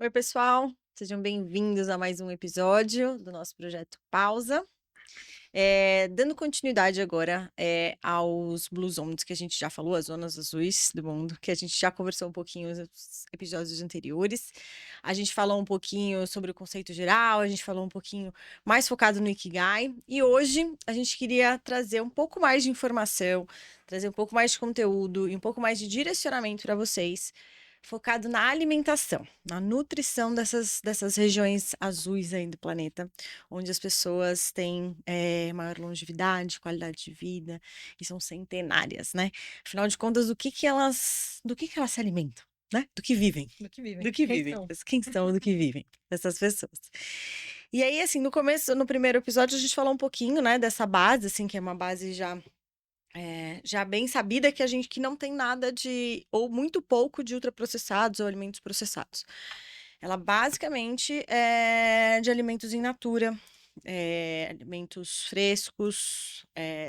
Oi, pessoal, sejam bem-vindos a mais um episódio do nosso projeto Pausa. Dando continuidade agora aos Blue Zones que a gente já falou, as zonas azuis do mundo, que a gente já conversou um pouquinho nos episódios anteriores. A gente falou um pouquinho sobre o conceito geral, a gente falou um pouquinho mais focado no Ikigai. E hoje a gente queria trazer um pouco mais de informação, trazer um pouco mais de conteúdo e um pouco mais de direcionamento para vocês focado na alimentação, na nutrição dessas regiões azuis aí do planeta, onde as pessoas têm maior longevidade, qualidade de vida e são centenárias, né? Afinal de contas, do que elas se alimentam, né? Do que vivem. Do que vivem. Do que Quem vivem. são? Quem são do que vivem essas pessoas. E aí, assim, no começo, no primeiro episódio, a gente falou um pouquinho, né, dessa base, assim, que é uma base já bem sabida que não tem nada de, ou muito pouco de ultraprocessados ou alimentos processados. Ela basicamente é de alimentos in natura, alimentos frescos,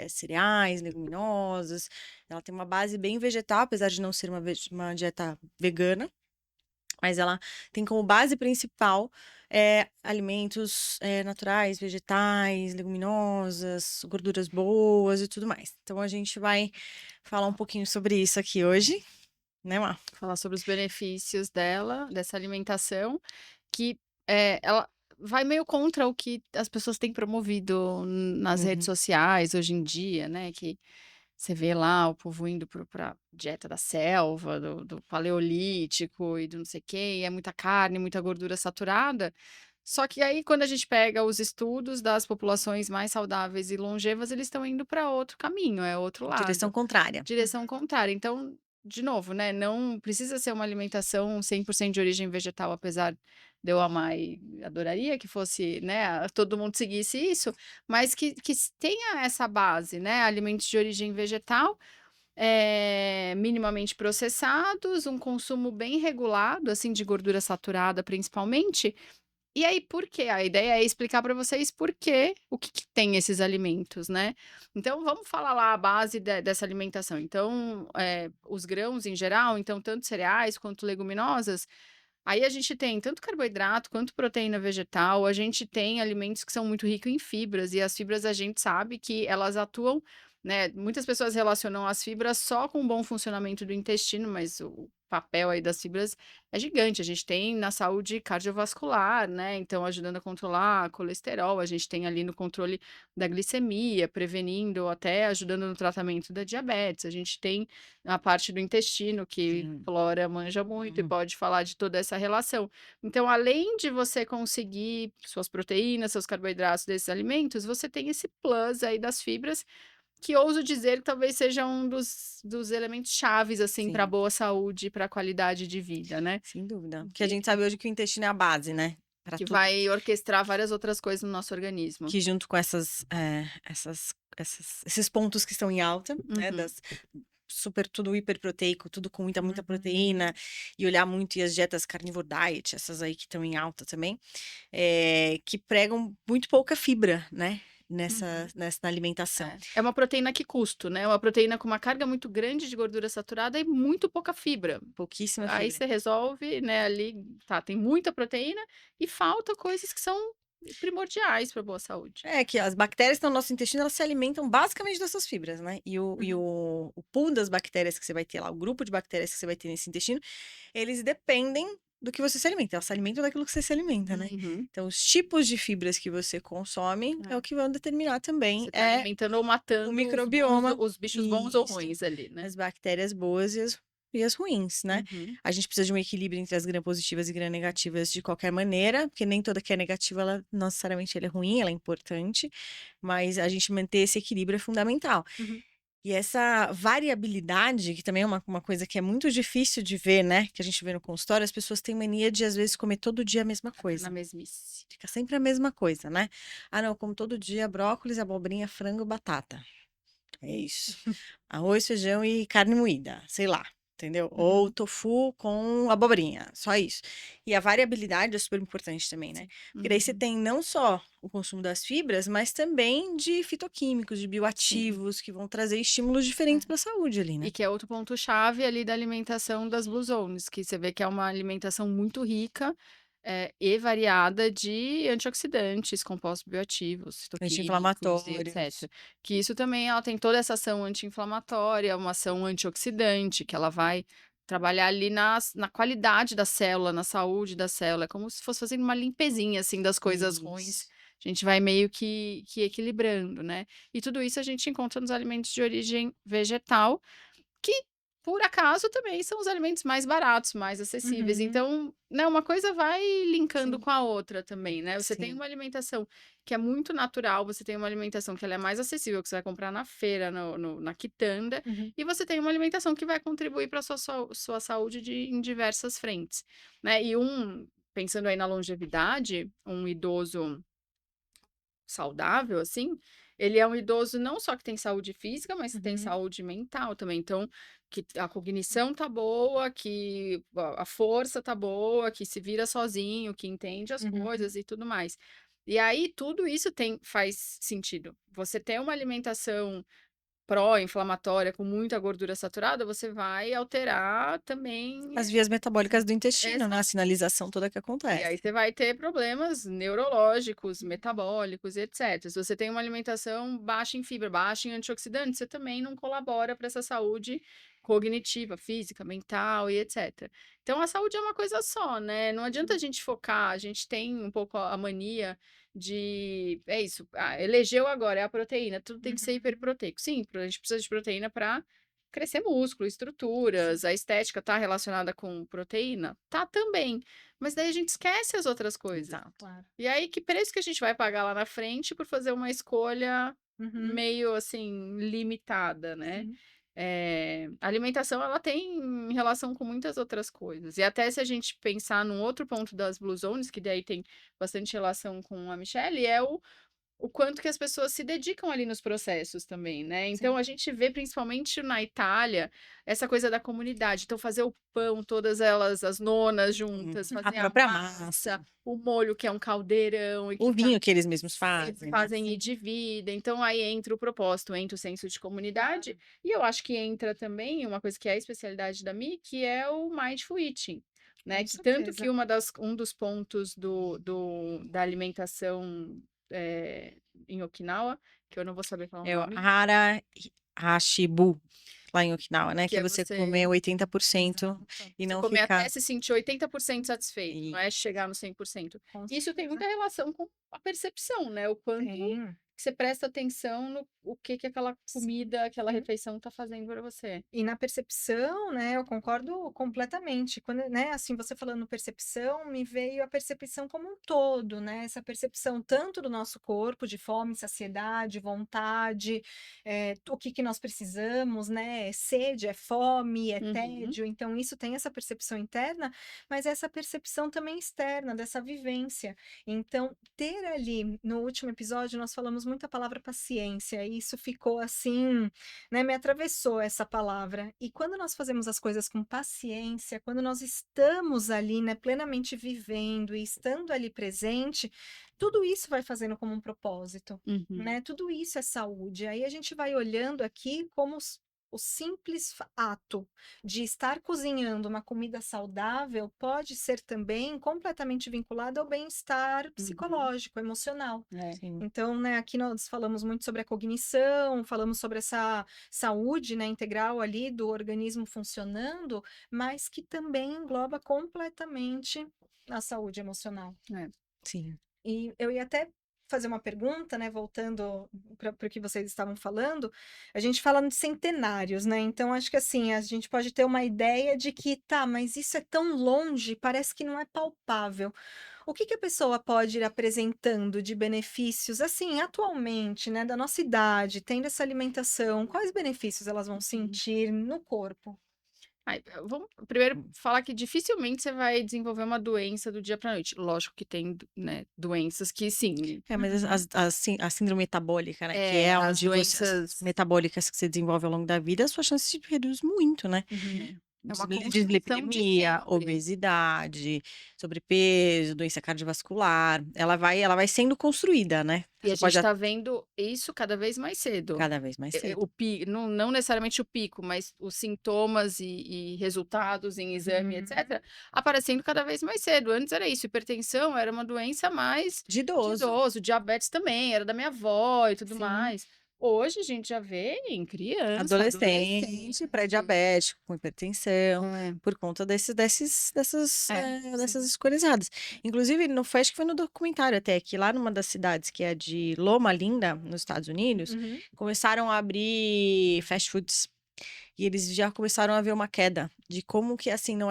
cereais, leguminosas. Ela tem uma base bem vegetal, apesar de não ser uma dieta vegana. Mas ela tem como base principal alimentos naturais, vegetais, leguminosas, gorduras boas e tudo mais. Então a gente vai falar um pouquinho sobre isso aqui hoje, né, Má? Falar sobre os benefícios dela, dessa alimentação, que, ela vai meio contra o que as pessoas têm promovido nas redes Uhum. sociais hoje em dia, né, que você vê lá o povo indo pra dieta da selva, do paleolítico e do não sei o quê, e é muita carne, muita gordura saturada. Só que aí quando a gente pega os estudos das populações mais saudáveis e longevas, eles estão indo para outro caminho, é outro Direção lado. contrária. Direção contrária. Então, de novo, né, não precisa ser uma alimentação 100% de origem vegetal, apesar de eu amar e adoraria que fosse, né, todo mundo seguisse isso, mas que tenha essa base, né, alimentos de origem vegetal, minimamente processados, um consumo bem regulado, assim, de gordura saturada principalmente, e aí, por quê? A ideia é explicar para vocês por quê, o que que tem esses alimentos, né. Então vamos falar lá a base dessa alimentação. Então, os grãos em geral, então tanto cereais quanto leguminosas, aí a gente tem tanto carboidrato quanto proteína vegetal, a gente tem alimentos que são muito ricos em fibras, e as fibras a gente sabe que elas atuam, né, muitas pessoas relacionam as fibras só com o bom funcionamento do intestino, mas o papel aí das fibras é gigante. A gente tem na saúde cardiovascular, né, então ajudando a controlar colesterol, a gente tem ali no controle da glicemia, prevenindo ou até ajudando no tratamento da diabetes, a gente tem a parte do intestino que Sim. Flora manja muito e Uhum. pode falar de toda essa relação. Então, além de você conseguir suas proteínas, seus carboidratos desses alimentos, você tem esse plus aí das fibras, que ouso dizer que talvez seja um dos elementos chaves, assim, para Sim, boa saúde e pra qualidade de vida, né. sem dúvida. Porque a Que gente sabe hoje que o intestino é a base, né? Para que tudo. vai orquestrar várias outras coisas no nosso organismo. Que junto com esses pontos que estão em alta, né? Uhum, Super tudo hiperproteico, tudo com muita uhum. proteína, e olhar muito e as dietas carnivore diet, essas aí que estão em alta também, que pregam muito pouca fibra, né, nessa Uhum. nessa alimentação. É uma proteína que custo, né, uma proteína com uma carga muito grande de gordura saturada e muito pouca fibra. Pouquíssima Aí fibra. você resolve, né, ali, tá, tem muita proteína e falta coisas que são primordiais para boa saúde. É que as bactérias que estão no nosso intestino, elas se alimentam basicamente dessas fibras, né, e o e Uhum. o o pool das bactérias que você vai ter lá, o grupo de bactérias que você vai ter nesse intestino, eles dependem do que você se alimenta, elas se alimentam daquilo que você se alimenta, né. Uhum. Então os tipos de fibras que você consome é o É. que vão determinar também, Você tá alimentando ou o matando os bons microbioma. os bichos bons ou Isso. ruins ali, né. As bactérias boas e as ruins, né. Uhum. A gente precisa de um equilíbrio entre as gram positivas e gram negativas de qualquer maneira, porque nem toda que é negativa ela não necessariamente ela é ruim, ela é importante, mas a gente manter esse equilíbrio é fundamental. Uhum. E essa variabilidade, que também é uma coisa que é muito difícil de ver, né, que a gente vê no consultório, as pessoas têm mania de às vezes comer todo dia a mesma Na coisa. mesmice. Fica sempre a mesma coisa, né. "Ah não, eu como todo dia brócolis, abobrinha, frango, batata". É isso. Arroz, feijão e carne moída, sei lá, entendeu? Ou Uhum. tofu com abobrinha, só isso. E a variabilidade é super importante também, né? Sim. Porque daí você Uhum. tem não só o consumo das fibras, mas também de fitoquímicos, de Sim. bioativos, que vão trazer estímulos diferentes É. para a saúde ali, E né? que é outro ponto chave ali da alimentação das Blue Zones, que você vê que é uma alimentação muito rica, e variada de antioxidantes, compostos bioativos, fitoquímicos e Anti-inflamatórios. etcétera. Que isso também ela tem toda essa ação anti-inflamatória, uma ação antioxidante, que ela vai trabalhar ali na qualidade da célula, na saúde da célula, é como se fosse fazendo uma limpezinha, assim, das coisas ruins, Isso. a gente vai meio que equilibrando, né. E tudo isso a gente encontra nos alimentos de origem vegetal, que, por acaso, também são os alimentos mais baratos, mais acessíveis. Uhum. Então, né, uma coisa vai linkando Sim, com a outra também, né. Você tem sim. uma alimentação que é muito natural, você tem uma alimentação que ela é mais acessível, que você vai comprar na feira, na quitanda, Uhum. e você tem uma alimentação que vai contribuir para a sua saúde em diversas frentes, né. Pensando aí na longevidade, um idoso saudável, assim, ele é um idoso não só que tem saúde física, mas que tem Uhum. saúde mental também. Então, que a cognição tá boa, que a força tá boa, que se vira sozinho, que entende as Uhum. coisas e tudo mais. E aí tudo isso faz sentido. Você ter uma alimentação pró-inflamatória com muita gordura saturada, você vai alterar também, As vias metabólicas do intestino, né, a essa sinalização toda que e aí acontece. você vai ter problemas neurológicos, metabólicos e etcétera. Se você tem uma alimentação baixa em fibra, baixa em antioxidantes, você também não colabora para essa saúde cognitiva, física, mental e etcétera. Então a saúde é uma coisa só, né, não adianta a gente focar, a gente tem um pouco a mania de é isso, elegeu agora, é a proteína, tudo tem que ser Uhum. hiperproteico. Sim, a gente precisa de proteína para crescer músculo, Sim. estruturas, a estética tá relacionada com proteína? Tá também. Mas daí a gente esquece as outras coisas. Exato. Claro. E aí, que preço que a gente vai pagar lá na frente por fazer uma escolha Uhum. meio assim, limitada, né? Sim. A alimentação ela tem relação com muitas outras coisas. E até se a gente pensar num outro ponto das Blue Zones, que daí tem bastante relação com a Michelle, é o quanto que as pessoas se dedicam ali nos processos também, né. Então Sim. a gente vê principalmente na Itália, essa coisa da comunidade, então fazer o pão, todas elas as nonas juntas, A fazer a própria massa, massa, o molho que é um caldeirão e o que vinho que eles mesmos eles fazem, né. fazem e dividem, então aí entra o propósito, entra o senso de comunidade, Claro. e eu acho que entra também uma coisa que é a especialidade da Mi, que é o mindful eating, né, Com que tanto que certeza. um dos pontos da alimentação, em Okinawa, que eu não vou saber falar o É o nome, hara hashibu, lá em Okinawa, né, que que é você você comer 80% Exato. e você não comer até ficar se sentir 80% satisfeito, não e é chegar no 100%. Com Isso tem certeza. muita relação com a percepção, né, o quanto Tem. que você presta atenção no o que aquela Sim. comida, aquela refeição tá fazendo para você. E na percepção, né, eu concordo completamente. Quando, né, assim, você falando percepção, me veio a percepção como um todo, né? Essa percepção tanto do nosso corpo, de fome, saciedade, vontade, o que que nós precisamos, né? É sede, é fome, é Uhum. tédio. Então, isso tem essa percepção interna, mas essa percepção também externa, dessa vivência. Então, ter ali, no último episódio, nós falamos muito a palavra paciência, e isso ficou assim, né, me atravessou essa palavra. E quando nós fazemos as coisas com paciência, quando nós estamos ali, né, plenamente vivendo e estando ali presente, tudo isso vai fazendo como um propósito, Uhum. né? Tudo isso é saúde. Aí a gente vai olhando aqui como o simples ato de estar cozinhando uma comida saudável pode ser também completamente vinculado ao bem-estar Uhum. psicológico, emocional. É. sim. Então, né, aqui nós falamos muito sobre a cognição, falamos sobre essa saúde, né, integral ali do organismo funcionando, mas que também engloba completamente a saúde emocional. É. Sim. E eu ia até fazer uma pergunta, né, voltando para o que vocês estavam falando, a gente fala de centenários, né, então acho que assim, a gente pode ter uma ideia de que, tá, mas isso é tão longe, parece que não é palpável. O que que a pessoa pode ir apresentando de benefícios, assim, atualmente, né, da nossa idade, tendo essa alimentação, quais benefícios elas vão Uhum. sentir no corpo? Vamos primeiro falar que dificilmente você vai desenvolver uma doença do dia para noite. Lógico que tem, né, doenças que sim, É, mas Uhum. a síndrome metabólica, né, que é as onde você as doenças metabólicas que você desenvolve ao longo da vida, a sua chance se reduz muito, né. Uhum. é. É uma construção de dislipidemia, sempre. obesidade, sobrepeso, doença cardiovascular. Ela vai sendo construída, né? E a Você pode gente tá vendo isso cada vez mais cedo. cada vez mais cedo. O pi não necessariamente o pico, mas os sintomas e resultados em exame, etc., aparecendo cada vez mais cedo. Antes era isso, hipertensão era uma doença mais De de idoso. idoso, diabetes também, era da minha avó e tudo Sim. mais. Hoje a gente já vê em criança, Adolescente, pré-diabético, com hipertensão, É. por conta dessas sim. escolhas erradas. Inclusive, acho que foi no documentário até, que lá numa das cidades, que é de Loma Linda, nos Estados Unidos, Uhum. começaram a abrir fast foods. E eles já começaram a ver uma queda de como que, assim, não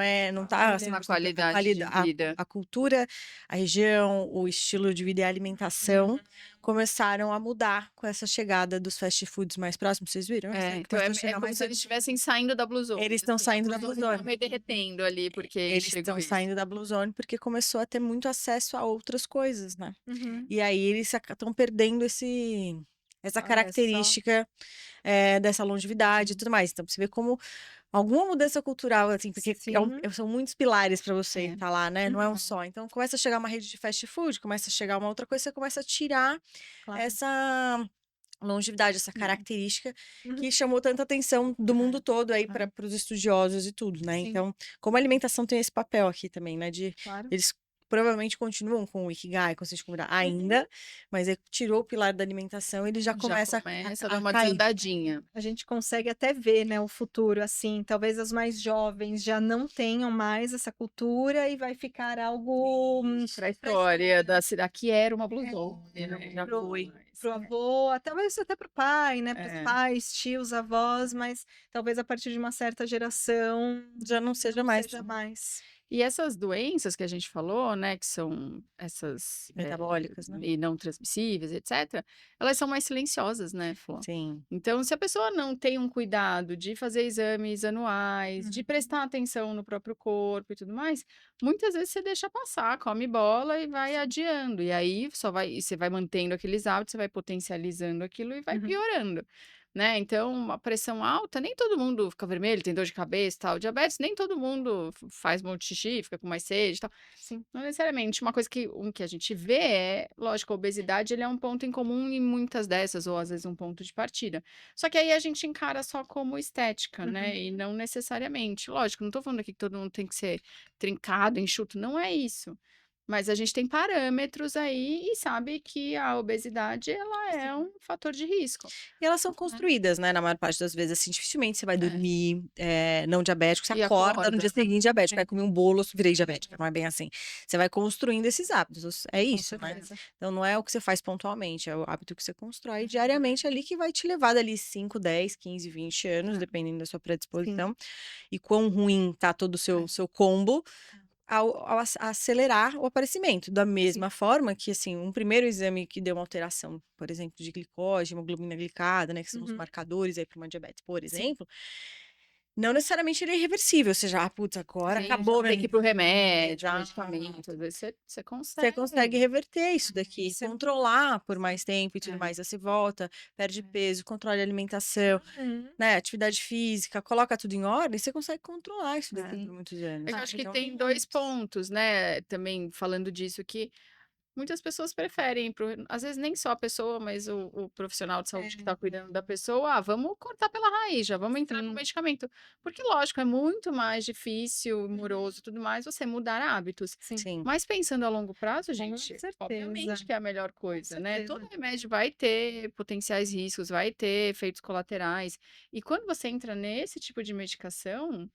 tá Olha. Uma 100% qualidade de vida. a cultura, a região, o estilo de vida e a alimentação começaram a mudar com essa chegada dos fast foods mais próximos. Vocês viram? É, então Começou a é chegar como mais se eles estivessem saindo da Blue Zone, Eles estão assim, saindo da a Blue Blue Zone tá Zone. meio derretendo ali, porque Eles chegou estão isso. saindo da Blue Zone porque começou a ter muito acesso a outras coisas, né? Uhum. E aí eles estão perdendo essa Olha só. característica dessa longevidade e tudo mais. Então, você vê como alguma mudança cultural, assim, porque Sim. são muitos pilares para você É. estar lá, né? Não é um Uhum. só. Então, começa a chegar uma rede de fast food, começa a chegar uma outra coisa, você começa a tirar Claro. essa longevidade, essa característica Uhum. que chamou tanta atenção do mundo todo aí é. para os estudiosos e tudo, né? Sim. Então, como a alimentação tem esse papel aqui também, né? Claro. Eles provavelmente continuam com o Ikigai, com o sentido de cuidar ainda, mas tirou o pilar da alimentação, ele já começa a a dar uma cair. desandadinha. A gente consegue até ver, né, o futuro assim, talvez os mais jovens já não tenham mais essa cultura e vai ficar algo Pra história da cidade, que era uma Blue Zone, né? Já pro, foi. pro avô, talvez até pro pai, né, pros É. pais, tios, avós, mas talvez a partir de uma certa geração Já não seja não mais seja mais. E essas doenças que a gente falou, né, que são essas metabólicas, né? e não transmissíveis, etc., elas são mais silenciosas, né, Flor? Sim. Então, se a pessoa não tem um cuidado de fazer exames anuais, de prestar atenção no próprio corpo e tudo mais, muitas vezes você deixa passar, come bola e vai adiando. E aí você vai mantendo aqueles hábitos, você vai potencializando aquilo e vai piorando. Né? Então, a pressão alta, nem todo mundo fica vermelho, tem dor de cabeça e tal. Diabetes, nem todo mundo faz um monte de xixi, fica com mais sede e tal. Sim. Não necessariamente. Uma coisa que a gente vê é, lógico, a obesidade ele é um ponto em comum em muitas dessas, ou às vezes um ponto de partida. Só que aí a gente encara só como estética, né? E não necessariamente. Lógico, não tô falando aqui que todo mundo tem que ser trincado, enxuto, não é isso. Mas a gente tem parâmetros aí e sabe que a obesidade, ela é um fator de risco. E elas são construídas, né? Na maior parte das vezes, assim, dificilmente você vai dormir não diabético, você E acorda no dia acorda. seguinte diabético, vai comer um bolo, virei diabética, não é bem assim. Você vai construindo esses hábitos, é isso, né? certeza. Então não é o que você faz pontualmente, é o hábito que você constrói diariamente ali que vai te levar dali 5, 10, 15, 20 anos, dependendo da sua predisposição. E quão ruim tá todo o seu combo. Ao acelerar o aparecimento. Da mesma forma que, assim, um primeiro exame que deu uma alteração, por exemplo, de glicose, hemoglobina glicada, né, que são os marcadores aí para uma diabetes, por exemplo, não necessariamente ele é irreversível, ou seja, putz, agora Sim, acabou tem que ir pro remédio, Exato. medicamento, às vezes você Você consegue. consegue reverter isso daqui, Isso é controlar por mais tempo e tudo É. mais. Aí você volta, perde peso, controla a alimentação, né? Atividade física, coloca tudo em ordem, você consegue controlar isso daqui por muitos anos. É que eu acho que Então, tem dois pontos, né, também falando disso, que muitas pessoas preferem ir às vezes nem só a pessoa, mas o profissional de saúde que está cuidando da pessoa, vamos cortar pela raiz, já vamos entrar no medicamento. Porque, lógico, é muito mais difícil, moroso e tudo mais, você mudar hábitos. sim. Mas pensando a longo prazo, gente, certeza. obviamente que é a melhor coisa, né? certeza. Todo remédio vai ter potenciais riscos, vai ter efeitos colaterais. E quando você entra nesse tipo de medicação,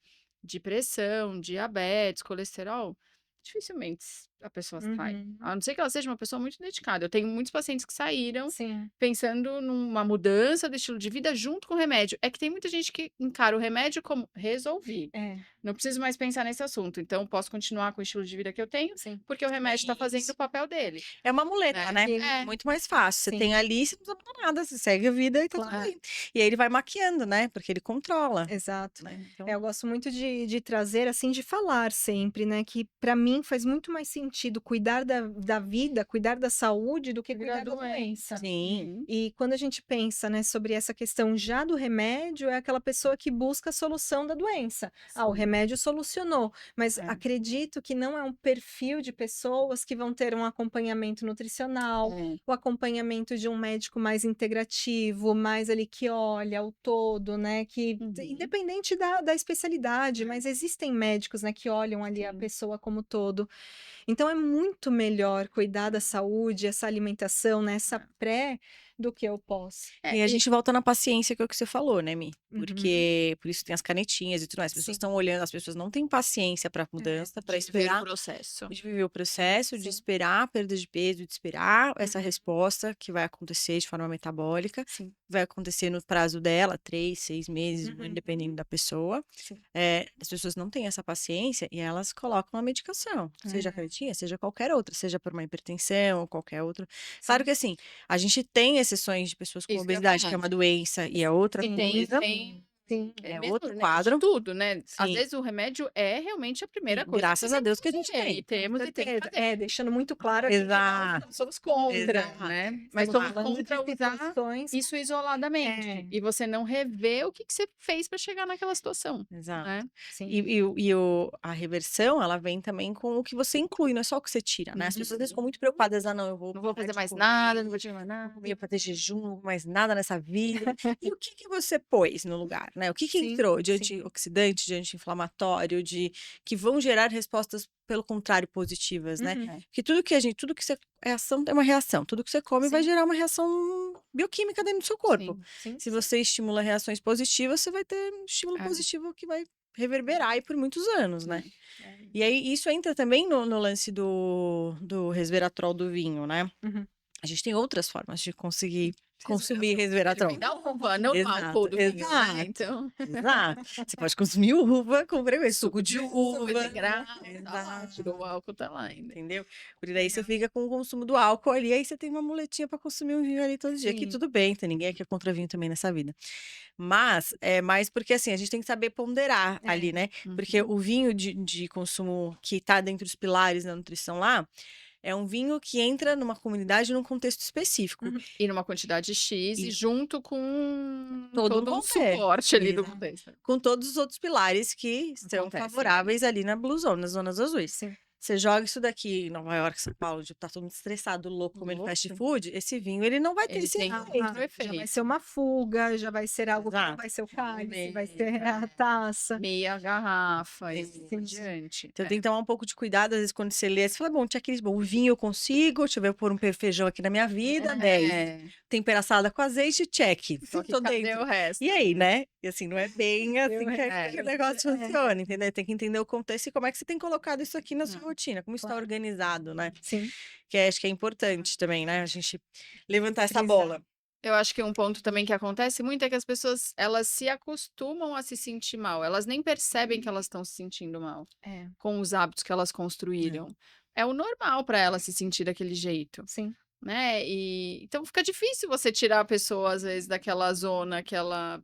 de pressão, diabetes, colesterol, dificilmente a pessoa sai. A não ser que ela seja uma pessoa muito dedicada. Eu tenho muitos pacientes que saíram Sim. pensando numa mudança do estilo de vida junto com o remédio. É que tem muita gente que encara o remédio como resolvi. Não preciso mais pensar nesse assunto. Então, posso continuar com o estilo de vida que eu tenho, Sim. porque o remédio está fazendo o papel dele. É uma muleta, né? Sim. É. Muito mais fácil. Você Sim. tem ali, você não precisa mudar nada, você segue a vida e tá tudo Claro. bem. E aí ele vai maquiando, né? Porque ele controla. Exato. Né? Então, Eu gosto muito de trazer, assim, de falar sempre, né, que para mim mim faz muito mais sentido cuidar da vida, cuidar da saúde, do que Cuidar cuidar da da doença. Sim. Uhum. E quando a gente pensa, né, sobre essa questão já do remédio, é aquela pessoa que busca a solução da doença. O Sim. remédio solucionou, mas É. acredito que não é um perfil de pessoas que vão ter um acompanhamento nutricional, É. o acompanhamento de um médico mais integrativo, mais ali que olha o todo, né, que Uhum. independente da especialidade, mas existem médicos, né, que olham ali a Sim. pessoa como todo. Então é muito melhor cuidar da saúde, essa alimentação, né, essa pré, do que o pós. E a gente volta na paciência, que é o que você falou, né, Mi? Uhum. Porque por isso tem as canetinhas e tudo mais. As pessoas Sim. estão olhando, as pessoas não têm paciência para mudança, para De ver o esperar, processo. de viver o processo, de Sim. esperar a perda de peso, de esperar essa Uhum. resposta que vai acontecer de forma metabólica. Sim. Vai acontecer no prazo dela, 3, 6 meses, Uhum. dependendo da pessoa. Sim. As pessoas não têm essa paciência e elas colocam a medicação, seja a É. canetinha, seja qualquer outra, seja por uma hipertensão ou qualquer outro. Claro Sim. que assim, a gente tem exceções de pessoas com Isso que eu ia obesidade, que é falar. uma doença e é outra E coisa, Sim. é mesmo, outro né, de quadro. tudo, né, às Sim. vezes o remédio é realmente a primeira E coisa que graças a tem que Deus que a gente fazer, tem. e temos e tem que Certeza. fazer. Deixando muito claro aqui que nós Exato, não somos contra, exato. né, mas estamos somos falando de contra usar situações isso isoladamente, É. e você não rever o que você fez para chegar naquela situação, Exato. né. Sim. A reversão, ela vem também com o que você inclui, não é só o que você tira, né? As Uhum. pessoas às vezes ficam muito preocupadas, não, eu vou Não vou parar fazer de mais comer, nada, não vou tirar mais vou nada. comer, fazer jejum, não vou mais nada nessa vida. E o que que você pôs no lugar, né? O que que Sim, entrou de sim. antioxidante, de anti-inflamatório, que vão gerar respostas, pelo contrário, positivas, né? Uhum. Porque tudo que você é ação é uma reação. Tudo que você come vai Sim. gerar uma reação bioquímica dentro do seu corpo. Sim. Sim, Se sim. você estimula reações positivas, você vai ter um estímulo É. positivo que vai reverberar aí por muitos anos, né? É. E aí isso entra também no lance do resveratrol do vinho, né? Uhum. A gente tem outras formas de conseguir consumir Ele resveratrol. vem da uva, não do Exato, álcool do vinho, né, exato. então Exato. Você pode consumir uva com frequência, suco de uva. integral, tá lá, Exato. tirou o álcool, tá lá ainda. Entendeu? Porque daí você fica com o consumo do álcool ali, aí você tem uma muletinha para consumir um vinho ali todo dia, que Sim. tudo bem, tem ninguém aqui é contra vinho também nessa vida. Mas é mais porque assim, a gente tem que saber ponderar ali, né? Porque o vinho de consumo que tá dentro dos pilares da nutrição lá, é um vinho que entra numa comunidade num contexto específico. Uhum. E numa quantidade X e E junto com todo todo um contexto. suporte ali do Exato. contexto. Com todos os outros pilares que são Acontecem favoráveis ali na Blue Zone, nas zonas azuis. Sim. Você joga isso daqui em Nova York, São Paulo, de tá todo mundo estressado, louco, comendo fast Louco. food, esse vinho ele não vai ter Ele esse tem efeito. outro Já vai efeito. ser uma fuga, já vai ser algo que não Exato. vai ser o cálice, vai Meia, ser a taça. meia garrafa e assim Sim. por diante. Então tem que tomar um pouco de cuidado, às vezes, quando você lê, você fala, bom, checklist, bom, o vinho eu consigo, deixa eu ver, eu pôr um feijão aqui na minha vida, 10. É, Tempera salada com azeite, check. só que Tô cadê dentro. o resto? E aí, né? E assim, não é bem assim que É. o negócio funciona, entendeu? Tem que entender o contexto e como é que você tem colocado isso aqui na sua rotina, como isso está Claro. organizado, né? Sim. Que acho que é importante também, né? A gente levantar essa Frisar. bola. Eu acho que um ponto também que acontece muito é que as pessoas, elas se acostumam a se sentir mal, elas nem percebem que elas estão se sentindo mal, É. com os hábitos que elas construíram. É o normal para elas se sentir daquele jeito, Sim. né, então fica difícil você tirar a pessoa, às vezes, daquela zona que ela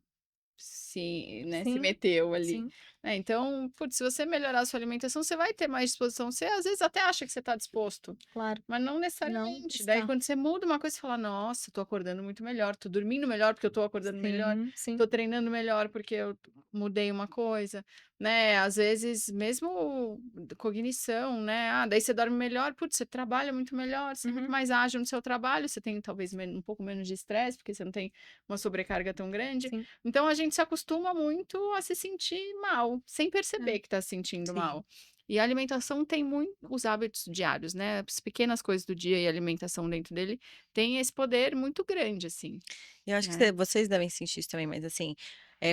se Sim. meteu ali. Sim. Então, putz, se você melhorar a sua alimentação, você vai ter mais disposição. Você, às vezes, até acha que você está disposto, Claro. mas não necessariamente. está. Daí, quando você muda uma coisa, você fala, nossa, tô acordando muito melhor, tô dormindo melhor porque eu tô acordando melhor, Sim. Sim. tô treinando melhor porque eu mudei uma coisa, né? Às vezes, mesmo cognição, né? Daí você dorme melhor, putz, você trabalha muito melhor, você é muito Uhum. mais ágil no seu trabalho, você tem talvez um pouco menos de estresse, porque você não tem uma sobrecarga tão grande. Sim. Então, a gente se acostuma muito a se sentir mal, sem perceber que tá se sentindo Sim. mal. E a alimentação tem muito os hábitos diários, né? As pequenas coisas do dia e a alimentação dentro dele tem esse poder muito grande, assim. Eu acho que É. vocês devem sentir isso também, mas assim,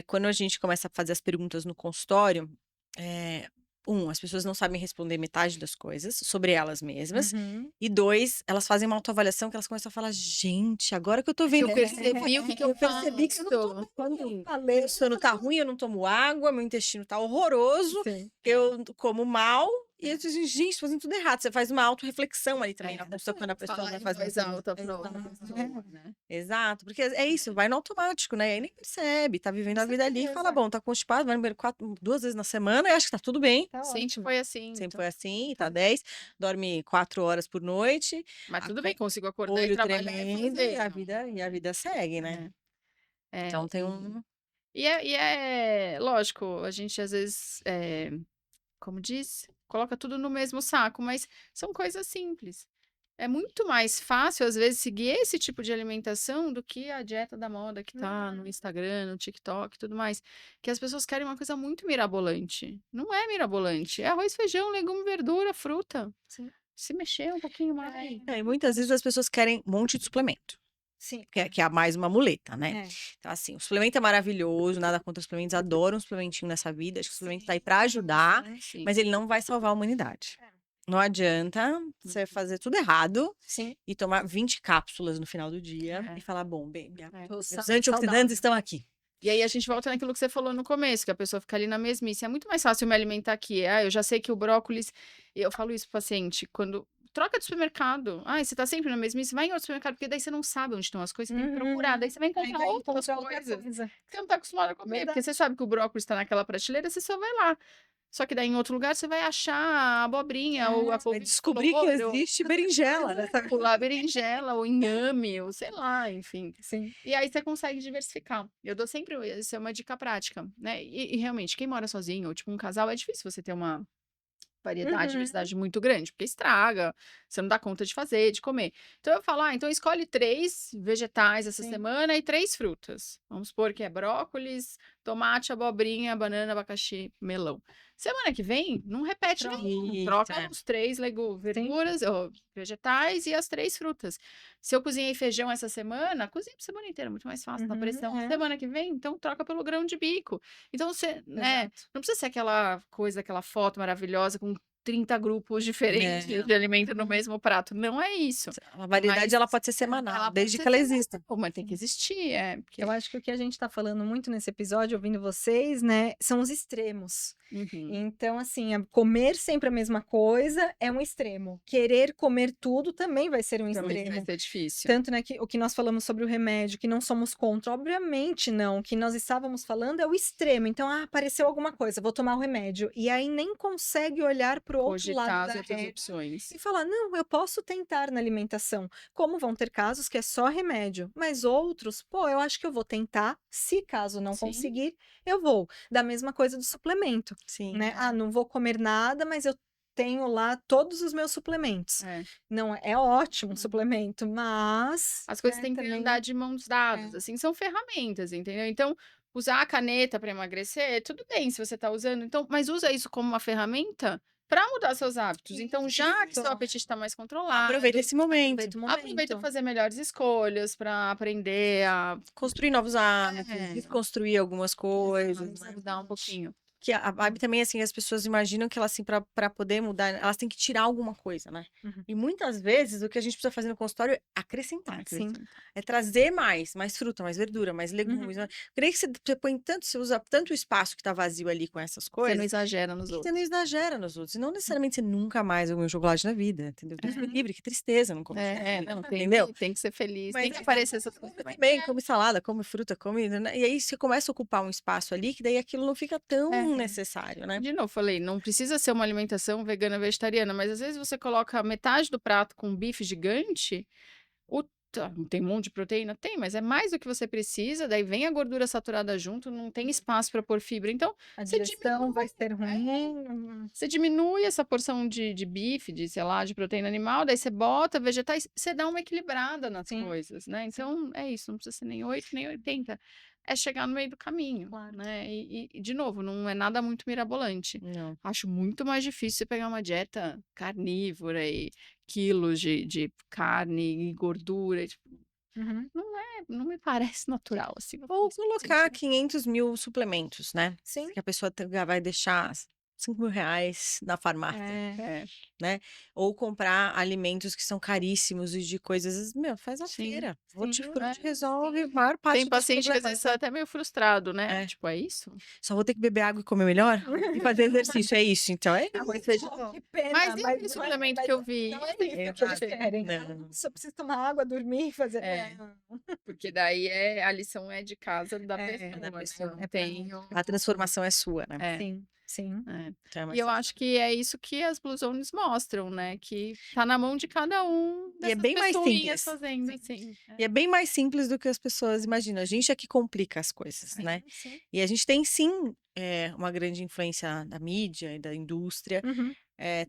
quando a gente começa a fazer as perguntas no consultório, as pessoas não sabem responder metade das coisas sobre elas mesmas. Uhum. E 2, elas fazem uma autoavaliação que elas começam a falar, gente, agora que eu tô vendo. Eu percebi o que eu percebi que eu não tô faço. quando meu sono tá ruim, eu não tomo água, meu intestino tá horroroso, Sim. eu como mal E eu disse, gente, fazendo tudo errado. Você faz uma autorreflexão ali também, É. na pessoa, quando a pessoa Falar vai em fazer voz uma coisa. alta pra outra Exato. pessoa, né? Exato, porque é isso, vai no automático, né? E aí nem percebe, tá vivendo Com a vida ali e fala, certeza. bom, tá constipado, vai no banheiro 2 vezes na semana e acha que tá tudo bem. Tá Sempre ótimo. foi assim, Sempre então. foi assim, tá 10, dorme 4 horas por noite, Mas tudo aco- bem, consigo acordar e olho trabalhar e tremendo fazer. e a vida segue, né? É, Então tem e, um. e é lógico, a gente às vezes, como diz, coloca tudo no mesmo saco, mas são coisas simples. É muito mais fácil, às vezes, seguir esse tipo de alimentação do que a dieta da moda que tá no Instagram, no TikTok e tudo mais. Que as pessoas querem uma coisa muito mirabolante. Não é mirabolante. É arroz, feijão, legume, verdura, fruta. Sim. Se mexer um pouquinho mais. E muitas vezes as pessoas querem um monte de suplemento, Sim. que é mais uma muleta, né? É. Então, assim, o suplemento é maravilhoso, nada contra os suplementos, adoro um suplementinho nessa vida, acho que o suplemento tá aí pra ajudar, Sim. mas ele não vai salvar a humanidade. É. Não adianta você fazer tudo errado Sim. e tomar 20 cápsulas no final do dia É. e falar, bom, bem, Tô os sa- antioxidantes saudável. estão aqui. E aí a gente volta naquilo que você falou no começo, que a pessoa fica ali na mesmice. É muito mais fácil me alimentar aqui. Ah, eu já sei que o brócolis. Eu falo isso pro paciente, quando. Troca de supermercado. Ah, você tá sempre na mesmice, vai em outro supermercado, porque daí você não sabe onde estão as coisas, você tem que procurar. Daí você vai Aí encontrar vai outras encontrar outra coisas coisa. que você não tá acostumado a comer. Porque Verdade. você sabe que o brócolis tá naquela prateleira, você só vai lá. Só que daí em outro lugar você vai achar a abobrinha ou a Vai couve descobrir que flor, ou existe berinjela, né? sabe? pular berinjela, ou inhame, ou sei lá, enfim. Sim. E aí você consegue diversificar. Eu dou sempre, isso é uma dica prática, né? E realmente, quem mora sozinho, ou tipo um casal, é difícil você ter uma variedade, diversidade muito grande, porque estraga, você não dá conta de fazer, de comer. Então eu falo, então escolhe 3 vegetais essa Sim. semana e 3 frutas. Vamos supor que é brócolis, tomate, abobrinha, banana, abacaxi, melão. Semana que vem, não repete nenhum. Troca Eita. os 3 verduras, ou vegetais e as 3 frutas. Se eu cozinhei feijão essa semana, cozinha a semana inteira, muito mais fácil, na pressão. É. Semana que vem, então troca pelo grão de bico. Então você, né, Exato. não precisa ser aquela coisa, aquela foto maravilhosa com 30 grupos diferentes É. de alimento no mesmo prato. Não é isso. A variedade, Mas ela pode ser semanal, ela pode desde ser que ela semanal, exista. mas tem que existir, porque... Eu acho que o que a gente tá falando muito nesse episódio, ouvindo vocês, né, são os extremos. Uhum. Então, assim, comer sempre a mesma coisa é um extremo. Querer comer tudo também vai ser um Também vai extremo. ser difícil. Tanto, né, que o que nós falamos sobre o remédio, que não somos contra, obviamente não. O que nós estávamos falando é o extremo. Então, apareceu alguma coisa, vou tomar o remédio. E aí nem consegue olhar para o outro lado Cogitar da as outras régua opções. e falar, não, eu posso tentar na alimentação. Como vão ter casos que é só remédio, mas outros, pô, eu acho que eu vou tentar. Se caso não Sim. conseguir, eu vou. Da mesma coisa do suplemento, Sim. né? Ah, não vou comer nada, mas eu tenho lá todos os meus suplementos. É. Não é ótimo um suplemento, mas As coisas né, têm que também andar de mãos dadas, assim, são ferramentas, entendeu? Então, usar a caneta para emagrecer, tudo bem se você tá usando, então, mas usa isso como uma ferramenta para mudar seus hábitos. Então, já que seu Isso. apetite está mais controlado, Aproveita esse momento. aproveita o aproveita para momento. fazer melhores escolhas, para aprender a Construir novos hábitos, É. desconstruir algumas coisas. né? mudar um pouquinho. Que a vibe também, assim, as pessoas imaginam que elas, assim, pra poder mudar, elas têm que tirar alguma coisa, né? Uhum. E muitas vezes o que a gente precisa fazer no consultório é acrescentar. Sim. É trazer mais fruta, mais verdura, mais legumes. Né? Creio que você põe tanto, você usa tanto o espaço que tá vazio ali com essas Você coisas. não exagera nos que outros. você não exagera nos outros. E não necessariamente você nunca mais vai comer um chocolate na vida, entendeu? Deus me livre, que tristeza não comer. Não, Entendeu? tem que ser feliz, Mas tem que é- aparecer essas coisas Come também. bem, come salada, come fruta, come. Né? E aí você começa a ocupar um espaço ali que daí aquilo não fica tão necessário, né? De novo, falei, não precisa ser uma alimentação vegana vegetariana, mas às vezes você coloca metade do prato com um bife gigante, tem um monte de proteína? Tem, mas é mais do que você precisa, daí vem a gordura saturada junto, não tem espaço para pôr fibra. Então, A você digestão vai ser ruim. você diminui essa porção de bife, de, sei lá, de proteína animal, daí você bota vegetais, você dá uma equilibrada nas Sim. coisas, né? Então, é isso, não precisa ser nem 8, nem 80. É chegar no meio do caminho, Claro. né? E, de novo, não é nada muito mirabolante. Não. Acho muito mais difícil você pegar uma dieta carnívora e quilos de carne e gordura. Tipo, Uhum. não me parece natural, assim. Ou colocar 500 mil suplementos, né? Sim. Que a pessoa vai deixar R$ 5.000 na farmácia, É, É, né? Ou comprar alimentos que são caríssimos e de coisas, meu, faz a sim, feira, sim, hortifruti é. resolve a maior parte Tem dos paciente que às problemas. vezes tá até meio frustrado, né? É, Tipo, é isso? só vou ter que beber água e comer melhor e fazer exercício, é isso, então é arroz, feijão. feijão, que pena, Mas e mas aquele não é, suplemento mas que eu vi? não é Tem isso que que eles ter. querem. Não. Só precisa tomar água, dormir, fazer. É. Não. Porque daí a lição é de casa da É, pessoa, da né? pessoa. Não tem A transformação é sua, né? É, sim. é. Então é E mais eu fácil. acho que é isso que as Blue Zones mostram, né? Que tá na mão de cada um E é dessas bem mais pessoinhas simples. fazendo assim. E é bem mais simples do que as pessoas imaginam. A gente é que complica as coisas, né? Sim. E a gente tem sim uma grande influência da mídia e da indústria, Uhum.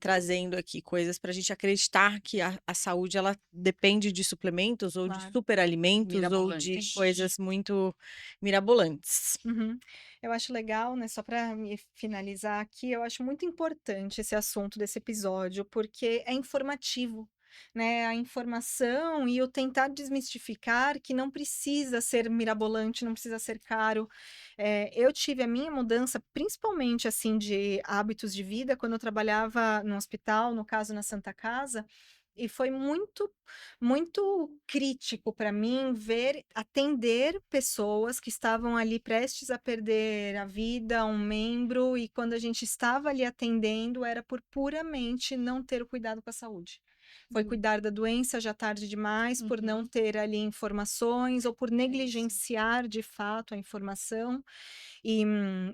trazendo aqui coisas para a gente acreditar que a saúde ela depende de suplementos ou de Claro. superalimentos ou de Mirabolante. coisas muito mirabolantes. Uhum. Eu acho legal, né, só para me finalizar aqui, eu acho muito importante esse assunto desse episódio, porque é informativo, né? A informação e o tentar desmistificar que não precisa ser mirabolante, não precisa ser caro. Eu tive a minha mudança, principalmente assim, de hábitos de vida, quando eu trabalhava no hospital, no caso na Santa Casa. E foi muito crítico para mim atender pessoas que estavam ali prestes a perder a vida, um membro, e quando a gente estava ali atendendo, era por puramente não ter o cuidado com a saúde. Foi Hum. cuidar da doença já tarde demais, por não Uhum. ter ali informações ou por negligenciar de fato a informação. E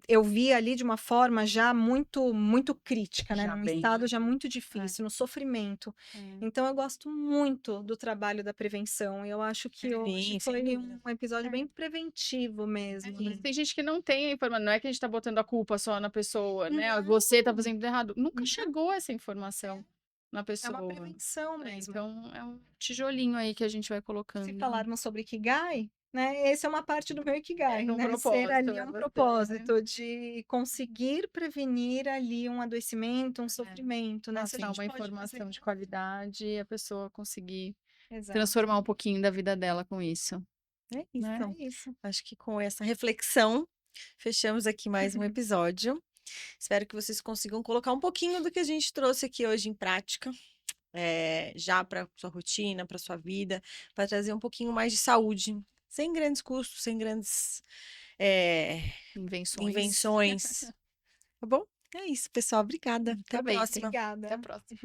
eu vi ali de uma forma já muito crítica, né? Já Num bem. estado já muito difícil, no sofrimento. É. Então eu gosto muito do trabalho da prevenção. Eu acho que hoje Sim, sem foi dúvida. um episódio É. bem preventivo mesmo, né? Tem gente que não tem a informação, não é que a gente tá botando a culpa só na pessoa, né? Não. Você tá fazendo errado. Nunca Não. chegou essa informação na É uma pessoa. prevenção mesmo. Então é um tijolinho aí que a gente vai Se colocando. falarmos sobre Ikigai, né? Essa é uma parte do meu Ikigai, no né? Ser propósito, ali é um você, propósito de conseguir prevenir ali um adoecimento, um sofrimento, né? Se a Passar gente uma pode fazer informação de qualidade e a pessoa conseguir Exato. transformar um pouquinho da vida dela com isso. É isso. Né? É isso. Acho que com essa reflexão, fechamos aqui mais um episódio. Espero que vocês consigam colocar um pouquinho do que a gente trouxe aqui hoje em prática, já para sua rotina, para sua vida, para trazer um pouquinho mais de saúde, sem grandes custos, sem grandes Invenções. invenções. Tá bom? É isso, pessoal. Obrigada. Até Tá a bem. próxima. Obrigada. Até a próxima.